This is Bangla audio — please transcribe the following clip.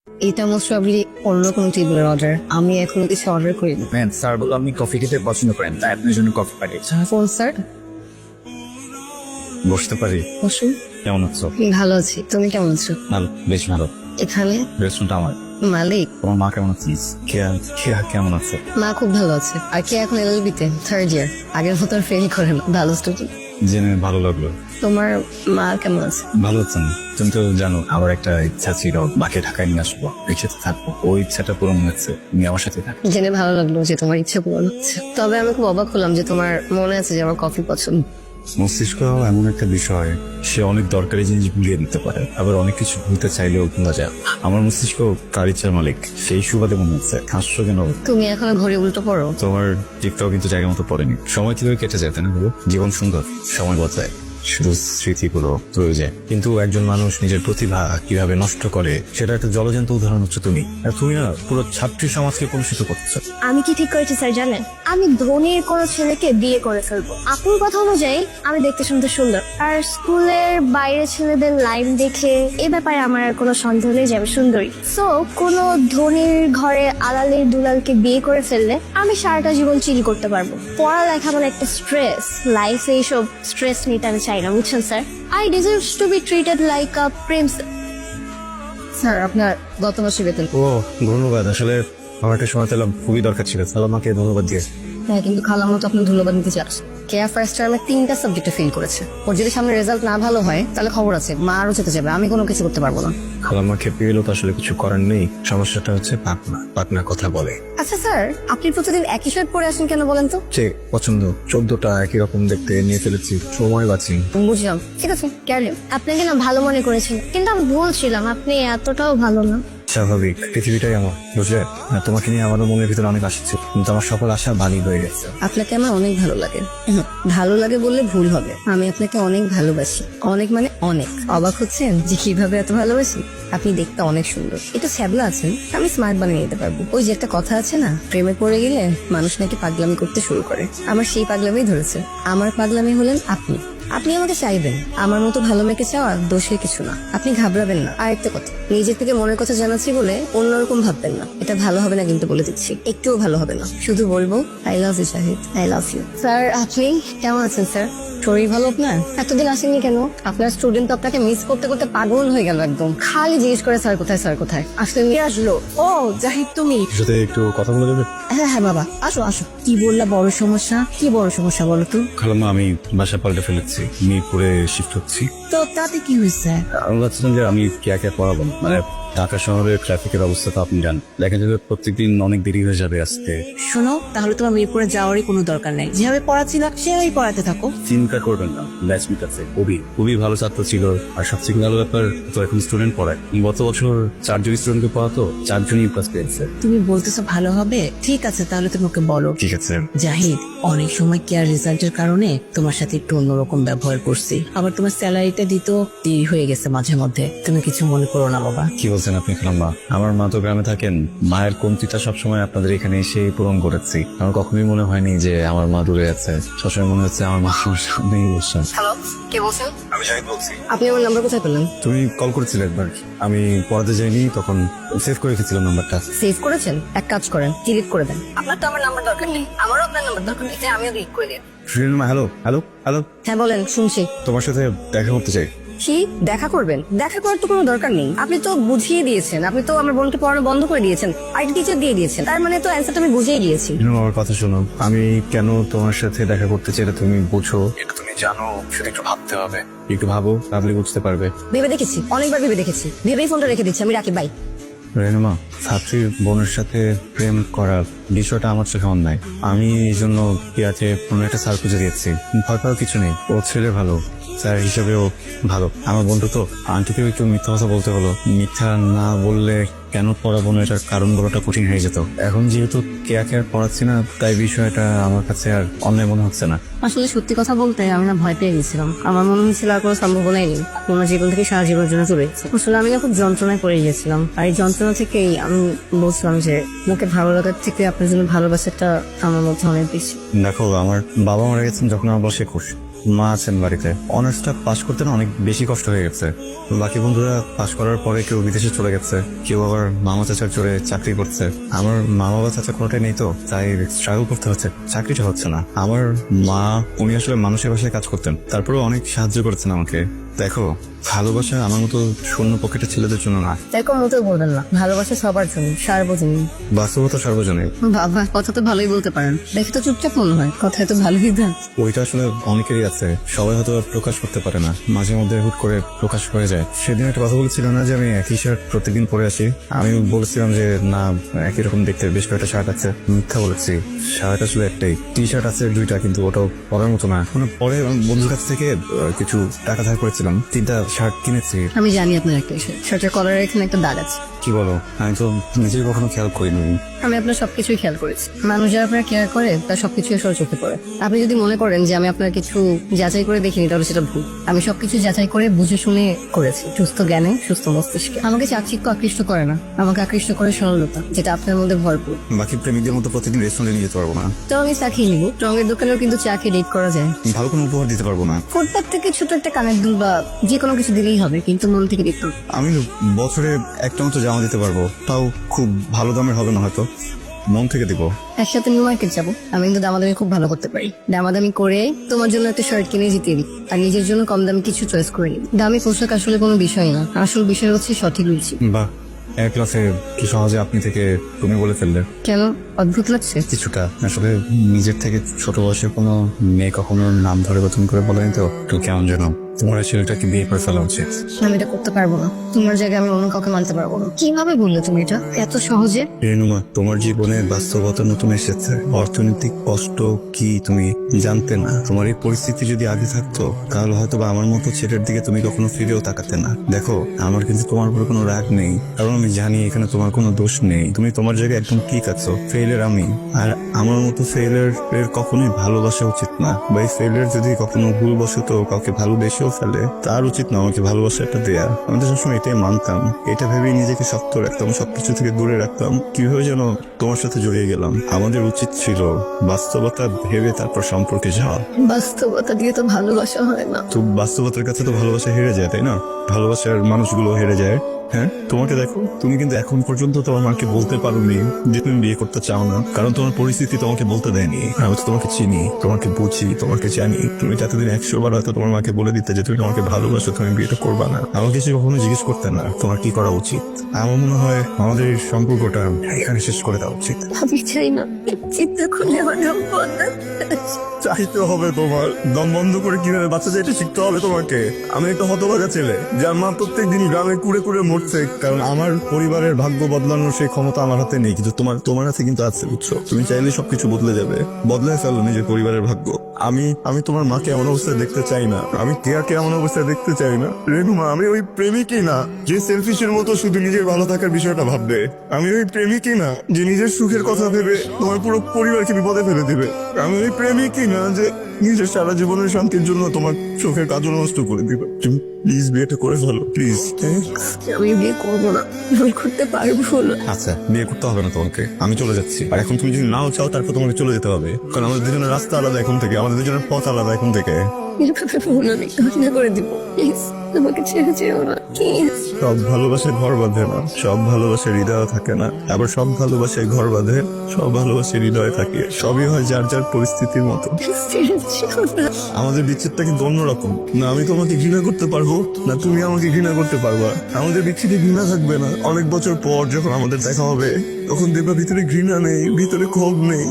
এটা মোস্ট প্রবাবলি অন্য কোনো টেবিলের অর্ডার। আমি এখনো কিছু অর্ডার করিনি। ম্যাম স্যার বললো আপনি কফি খেতে পছন্দ করেন, তাই আপনার জন্য কফি পাঠিয়েছি। Phone sir. বসতে পারি? বসুন। কেমন আছো? ভালো আছি, তুমি কেমন আছো? ভালো, বেশ ভালো। এখানে রেস্টুরেন্টটা আমার। মালিক? তোমার মা কেমন আছে? কেয়া কেমন আছে? মা খুব ভালো আছে। আর কি এখন এলএলবি-তে 3rd ইয়ার। আগের মতো ফেল করে না, ভালো স্টুডেন্ট। জেনে ভালো লাগলো। তোমার মা কেমন আছে? ভালো আছেন? তুমি তো জানো আমার একটা ইচ্ছা ছিল মাকে ঢাকায় নিয়ে আসবো, একসাথে থাকবো। ওই ইচ্ছাটা পূরণ হয়েছে, তুমি আমার সাথে থাকো। জেনে ভালো লাগলো যে তোমার ইচ্ছে পূরণ হচ্ছে। তবে আমি খুব অবাক হলাম যে তোমার মনে আছে যে আমার কফি পছন্দ। মস্তিষ্ক এমন একটা বিষয়, সে অনেক দরকারি জিনিস ভুলিয়ে দিতে পারে, আবার অনেক কিছু ভুলতে চাইলেও ভুলা যায়। আমার মস্তিষ্ক তার ইচ্ছার মালিক, সেই সুবাদে মনে হচ্ছে। হাসছো কেন? তুমি এখন ঘড়ি উল্টো পড়ো। তোমার টিকটাও কিন্তু জায়গা মতো পড়েনি। সময় কিভাবে কেটে যায় তাই না বলো? জীবন সুন্দর, সময় বদলায়, শুধু স্মৃতিগুলো রয়ে যায়। কিন্তু একজন মানুষ নিজের প্রতিভা কিভাবে নষ্ট করে সেটা একটা জলজ্যান্ত উদাহরণ হচ্ছে তুমি। আর তুমি না পুরো ছাত্রী সমাজকে কলুষিত করছো। আমি কি ঠিক করেছি স্যার জানেন? আমি ধনীর কোনো ছেলেকে বিয়ে করে ফেলবো। আপনার কথা অনুযায়ী আমি দেখতে শুনতে সুন্দর, আর স্কুলের বাইরে ছেলেদের লাইন দেখে এ ব্যাপারে আমার আর কোনো সন্দেহ নেই যে আমি সুন্দরী। সো কোনো ধনীর ঘরে আলালের দুলালকে বিয়ে করে ফেললে আমি সারাটা জীবন চিল করতে পারবো। পড়ালেখা মানে একটা স্ট্রেস, লাইফে এইসব স্ট্রেস নিতে আমি চাই না, বুঝছেন sir? I deserve two be treated like a Prince. Sir আপনার গত মাসে বেতন। ও ধন্যবাদ, আসলে আমার একটা সময় পেলাম, খুবই দরকার ছিল। তাহলে আমাকে ধন্যবাদ দিয়ে। হ্যাঁ, কিন্তু খালামো তো আপনি ধন্যবাদ নিতে চাচ্ছেন। কেয়া ফার্স্ট টার্মে 3টা সাবজেক্টে ফেল করেছে। ওর যদি সামনে রেজাল্ট না ভালো হয় তাহলে খবর আছে, মা আরো চেতে যাবে। আমি কোনো কিছু করতে পারবো না। আমার খেপে গেলেও তো আসলে কিছু করার নেই। সমস্যাটা হচ্ছে পাটনার কথা বলে। আচ্ছা স্যার, আপনি প্রতিদিন একই শার্ট পরে আসেন কেন বলেন তো? সে পছন্দ, 14টা একই রকম দেখতে নিয়ে ফেলেছি, সময় বাঁচি। বুঝলাম, ঠিক আছে, কেয়ারলেস। আপনাকে না ভালো মনে করেছিলাম, কিন্তু আমি ভুলছিলাম, আপনি এতটাও ভালো না। স্বাভাবিক, পৃথিবীটাই আমার, বুঝলে? তোমাকে নিয়ে আমারও মনের ভিতরে অনেক আশা ছিল, কিন্তু আমার সকল আশা বালি হয়ে গেছে। আপনাকে আমার অনেক ভালো লাগে। ভালো লাগে বললে ভুল হবে, আমি আপনাকে অনেক ভালোবাসি। অনেক মানে অনেক। অবাক হচ্ছেন যে কিভাবে এত ভালোবাসি? আপনি দেখতে অনেক সুন্দর, একটু ছ্যাবলা আছেন, আমি স্মার্ট বানিয়ে নিতে পারবো। ওই যে একটা কথা আছে না, প্রেমে পড়ে গেলে মানুষ নাকি পাগলামি করতে শুরু করে। আমার সেই পাগলামি ধরেছে। আমার পাগলামি হলেন আপনি। আপনি আমাকে চাইবেন, আমার মতো ভালো মেয়েকে চাওয়া দোষের কিছু না। আপনি ঘাবড়াবেন না। আর একটা কথা, নিজের থেকে মনের কথা জানাচ্ছি বলে অন্যরকম ভাববেন না। এটা ভালো হবে না, কিন্তু বলে দিচ্ছি, একটুও ভালো হবে না। শুধু বলবো I love you Shahid, I love you. Sir আপনি কেমন আছেন স্যার? শরীর ভালো আপনার? এতদিন আসেননি কেন? আপনার স্টুডেন্ট তো আপনাকে মিস করতে করতে পাগল হয়ে গেল একদম। খালি জিজ্ঞেস করে স্যার কোথায়, স্যার কোথায়। আসলে কে আসলো? ও জাহিদ, তুমি? সাথে একটু কথা বলে দেবে? হ্যাঁ হ্যাঁ বাবা, আসো আসো। কি বললা বড় সমস্যা? কি বড় সমস্যা বলো তো? খালাম্মা, আমি বাসা পাল্টে ফেলেছি, মিরপুরে শিফট হচ্ছি। তো তাতে কি হয়েছে? আমি ভাবছিলাম যে আমি কে পড়াবো, মানে ঢাকা শহরের ট্রাফিকের অবস্থা তো আপনি জানেন। দেখা যাবে প্রত্যেকদিন অনেক দেরি হয়ে যাবে আসতে। শোনো, তাহলে তোমার মিরপুরে যাওয়ারই কোনো দরকার নাই। যেভাবে পড়াচ্ছিল সেভাবেই পড়াতে থাকো। চিন্তা করবেন না, ব্যাচমেট আছে, খুবই ভালো ছাত্র ছিল। আর সবচেয়ে ভালো ব্যাপার, তো এখন স্টুডেন্ট পড়ায়। গত বছর 4জন স্টুডেন্টকে পড়াতো, 4জনই পাস পেয়েছে। তুমি বলতেছো ভালো হবে, ঠিক আছে, তাহলে তুমি ওকে বলো। ঠিক আছে। জাহিদ, অনেক সময় কেয়ার রেজাল্টের কারণে তোমার সাথে একটু অন্যরকম ব্যবহার করছি। আবার তোমার স্যালারিটা দিতেও দেরি হয়ে গেছে মাঝে মধ্যে। তুমি কিছু মনে করো না বাবা। কি বলছেন আপনি খালাম্মা? আমার মা তো গ্রামে থাকেন, মায়ের কমতিটা সবসময় আপনাদের এখানে এসে পূরণ করেছি। আমার কখনোই মনে হয়নি যে আমার মা দূরে আছে। সবসময় মনে হচ্ছে আমার মা আমার সামনেই বসছেন। হ্যালো, কে বলছেন? আমি জাহিদ বলছি। আপনি আমার নাম্বার কোথায় পেলেন? তুমি কল করেছিলে একবার, আমি পড়াতে যাইনি, তখন সেভ করে রেখেছিলাম নাম্বারটা। সেভ করেছেন? এক কাজ করেন, ডিলিট করে দেন। আপনার তো আমার নাম্বার দরকার নেই, আমারও আপনার নাম্বার দরকার নেই, আমিও ডিলিট করে দিই। হ্যালো হ্যালো হ্যালো, হ্যাঁ বলেন, শুনছি। তোমার সাথে দেখা করতে চাই। কি দেখা করবেন? দেখা করার তো কোনো দরকার নেই। আপনি তো বুঝিয়ে দিয়েছেন, আপনি তো আমার বোনকে পড়ানো বন্ধ করে দিয়েছেন, আইটি টিচার দিয়ে দিয়েছেন। তার মানে তো অ্যান্সারটা আমি বুঝিয়ে দিয়েছি। আমার কথা শোনো, আমি কেন তোমার সাথে দেখা করতে চাই এটা তুমি বুঝো, এটা তুমি জানো, সেটা একটু ভাবতে হবে। একটু ভাবো, তাহলে বুঝতে পারবে। ভেবে দেখেছি, অনেকবার ভেবে দেখেছি। ভেবেই ফোনটা রেখে দিচ্ছি, আমি রাখি, বাই। রেনুমা, ছাত্রীর বোনের সাথে প্রেম করার বিষয়টা আমার চোখে অন্যায়। আমি এই জন্য পিয়াকে কোনো একটা স্যার খুঁজে দিয়েছি। ভয় পাওয়ার কিছু নেই, ও ছেলে ভালো, স্যার হিসেবেও ভালো। আমার বন্ধু তো, আন্টিকেও একটু মিথ্যা কথা বলতে হলো। মিথ্যা না বললে কেন পড়াবো না এটার কারণ বলাটা কঠিন হয়ে যেত। এখন যেহেতু কেয়াকে আর পড়াচ্ছি না, তাই বিষয়টা আমার কাছে আর অন্যায় মনে হচ্ছে না। আসলে সত্যি কথা বলতে আমি না ভয় পেয়ে গেছিলাম। আমার মনে হচ্ছিল আর কোনো সম্ভাবনাই নেই, আমার জীবন থেকে সারা জীবনের জন্য চলে গেছে। আসলে আমি না খুব যন্ত্রণায় পড়ে গিয়েছিলাম, আর এই যন্ত্রণা থেকেই আমি বলছিলাম যে মুখে ভালো লাগার থেকে আপনার জন্য ভালোবাসাটা আমার মধ্যে অনেক বেশি। দেখো, আমার বাবা মারা গেছেন যখন আমার বয়স 21। মা আছেন বাড়িতে। অনার্সটা পাশ করতে না অনেক বেশি কষ্ট হয়ে গেছে। বাকি বন্ধুরা পাশ করার পরে কেউ বিদেশে চলে গেছে, কেউ আবার মামা চাচার জোরে চাকরি করছে। আমার মা বাবা চাচা কোনোটাই নেই, তো তাই স্ট্রাগল করতে হচ্ছে, চাকরিটা হচ্ছে না। আমার মা উনি আসলে মানুষের বাসায় কাজ করতেন, তারপরেও অনেক সাহায্য করেছেন আমাকে। দেখো, ভালোবাসা আমার মতো শূন্য পকেটের ছেলেদের জন্য না, এরকম মতো বলবেন না, ভালোবাসা সবার জন্য, সার্বজনীন। বাস্তবতা সার্বজনীন। বাবা, কথা তো ভালোই বলতে পারেন, দেখে তো চুপচাপ মনে হয়, কথায় তো ভালোই দান। ওইটা আসলে অনেকেরই আছে, সবাই হয়তো প্রকাশ করতে পারে না, মাঝে মধ্যে হুট করে প্রকাশ হয়ে যায়। সেদিন একটা কথা বলেছিল না যে আমি একই শার্ট প্রত্যেকদিন পরে আসি, আমি বলেছিলাম যে না, একই রকম দেখতে বেশ কয়েকটা শার্ট আছে। মিথ্যা বলেছি, শার্ট আসলে একটাই, টি শার্ট আছে 2টা, কিন্তু ওটাও পরার মতো না। পরে বন্ধুর কাছ থেকে কিছু টাকা ধার করেছিলাম, 3টা শার্ট কিনেছি। আমি জানি আপনার একটা শার্টের কলারের এখানে একটা দাগ আছে। কি বলো? আমি তো নিজেই কখনো খেয়াল করিনি। আমি আপনার সবকিছুই খেয়াল করেছি। মানুষ যারা আপনার কেয়ার করে তার সবকিছু আসলে চোখে পড়ে। আপনি যদি মনে করেন যে আমি আপনার কিছু যাচাই করে দেখিনি, তাহলে সেটা ভুল। আমি সবকিছু যাচাই করে বুঝে শুনে করেছি, সুস্থ জ্ঞানে, সুস্থ মস্তিষ্কে। আমাকে চাকচিক্য আকৃষ্ট করে না, আমাকে আকৃষ্ট করে সরলতা, যেটা আপনার মধ্যে ভরপুর। বাকি প্রেমিকদের মতো প্রতিদিন রেস্টুরেন্টে নিয়ে যেতে পারবো না, তো আমি চা খেয়ে নিবো। রঙের দোকানেও কিন্তু চা খেয়ে ডেট করা যায়। ভালো কোনো উপহার দিতে পারবো না। ফুটপাত থেকে ছোট একটা কানের দুল বা যে কোনো কিছু দিলেই হবে, কিন্তু মন থেকে দিতে হবে। আমি বছরে একটা মতো জামা দিতে পারবো, তাও খুব ভালো দামের হবে না, হয়তো মন থেকে দিব। একসাথে নিউ মার্কেট যাবো, আমি কিন্তু দামাদামি খুব ভালো করতে পারি। দামাদামি করে তোমার জন্য একটা শার্ট কিনে জিতিয়ে দিই, আর নিজের জন্য কম দামে কিছু চয়েস করে নিই। দামি পোশাক আসলে কোনো বিষয় না, আসল বিষয় হচ্ছে সঠিক রুচি। বাহ, এক ক্লাসে কি সহজে আপনি থেকে তুমি বলে ফেললে। কেন, অদ্ভুত লাগছে? কিছুটা। আসলে নিজের থেকে ছোট বয়সে কোনো মেয়ে কখনো নাম ধরে গঠন করে বলেনি, তো একটু কেমন যেন। তোমার এই ছেলেটাকে বিয়ে করে ফেলা উচিত। আমি এটা করতে পারবো না, তোমার জায়গায় আমি অন্য কাউকে মানতে পারবো না। কিভাবে বললে তুমি এটা এত সহজে? রেনুমা, তোমার জীবনে বাস্তবতা নতুন এসেছে, অর্থনৈতিক কষ্ট কি তুমি জানতে না। তোমার এই পরিস্থিতি যদি আগে থাকতো, তাহলে হয়তো বা আমার মতো ছেলের দিকে তুমি কখনো ফিরেও তাকাতে না। দেখো, আমার কিন্তু তোমার উপরে কোনো রাগ নেই, কারণ আমি জানি এখানে তোমার কোনো দোষ নেই। তুমি তোমার জায়গায় একদম ঠিক আছো। ফেইলের আমি, আর আমার মতো ফেইলের কখনোই ভালোবাসা উচিত না। বা এই ফেইলের যদি কখনো ভুলবশত কাউকে ভালোবেসেও ফেলে, তার উচিত না আমাকে ভালোবাসাটা দেয়া। আমি তো সবসময় এটাই মানতাম, এটা ভেবেই নিজেকে শক্ত রাখতাম, সবকিছু থেকে দূরে রাখতাম। কিভাবে যেন তোমার সাথে জড়িয়ে গেলাম। আমাদের উচিত ছিল বাস্তবতা ভেবে তারপর সম্পর্কে যাওয়া। বাস্তবতা দিয়ে তো ভালোবাসা হয় না। তো বাস্তবতার কাছে তো ভালোবাসা হেরে যায়, তাই না? ভালোবাসার মানুষগুলো হেরে যায়। হ্যাঁ, তোমাকে দেখো, তুমি কিন্তু এখন পর্যন্ত তোমার মাকে বলতে পারোনি যে তুমি বিয়ে করতে চাও না, কারণ তোমার পরিস্থিতি তোমাকে বলতে দেয়নি। আমি তো তোমাকে চিনি, তোমাকে বুঝি, তোমাকে জানি। তুমি এতদিন 100 বার হয়তো তোমার মাকে বলে দিতে যে তুমি আমাকে ভালোবাসো, তুমি বিয়েটা করবা না। আমাকে সে কখনো জিজ্ঞেস করতে না তোমার কি করা উচিত। আমার মনে হয় আমাদের এই সম্পর্কটা এখানে শেষ করে দেওয়া উচিত। আমি চাই না, চিন্তা করলে আমার দম বন্ধ। চাইতে হবে তোমার, দম বন্ধ করে কিভাবে বাচ্চা চাইতে শিখতে হবে তোমাকে। আমি একটা হতভাগা ছেলে, যার মা প্রত্যেকদিন গ্রামে কুড়ে কুড়ে মরছে, কারণ আমার পরিবারের ভাগ্য বদলানোর সেই ক্ষমতা আমার হাতে নেই, কিন্তু তোমার হাতে কিন্তু আছে, বুঝছো? তুমি চাইলে সবকিছু বদলে যাবে, বদলে ফেলো নিজের পরিবারের ভাগ্য। আমি তোমার মাকে এমন অবস্থায় দেখতে চাই না, আমি কেয়াকে এমন অবস্থায় দেখতে চাই না। রেনুমা, আমি ওই প্রেমিকই না যে সেলফিশের মতো শুধু নিজের ভালো থাকার বিষয়টা ভাববে। আমি ওই প্রেমিকই না যে নিজের সুখের কথা ভেবে তোমার পুরো পরিবারকে বিপদে ফেলে দেবে। আমি ওই প্রেমিকই না যে নিজের সারা জীবনের শান্তির জন্য তোমার চোখের কাজল নষ্ট করে দিবে। তুমি প্লিজ বিয়েটা করে ফেলো, প্লিজ। আমি বিয়ে করবো না, ভুল করতে পারবো না। আচ্ছা, বিয়ে করতে হবে না তোমাকে, আমি চলে যাচ্ছি। আর এখন তুমি যদি নাও চাও, তারপর তোমাকে চলে যেতে হবে, কারণ আমাদের দুজনের রাস্তা আলাদা এখন থেকে, আমাদের দুজনের পথ আলাদা এখন থেকে। এভাবে ফোন আমি ঘটনা করে দিব, প্লিজ আমাকে ছেড়ে যেও না, প্লিজ। সব ভালোবাসায় ঘর বাঁধে না, সব ভালোবাসায় হৃদয় থাকে না, আবার সব ভালোবাসায় ঘর বাঁধে, সব ভালোবাসায় হৃদয়ে থাকে। সবই হয় যার যার পরিস্থিতির মতো। ছেড়ে যেও না। আমাদের বিচ্ছেদটা কিন্তু অন্যরকম না, আমি তোমাকে ঘৃণা করতে পারবো না, তুমি আমাকে ঘৃণা করতে পারবা। আমাদের বিচ্ছেদে ঘৃণা থাকবে না। অনেক বছর পর যখন আমাদের দেখা হবে, তখন দেখবা ভিতরে ঘৃণা নেই, ভিতরে ক্ষোভ নেই,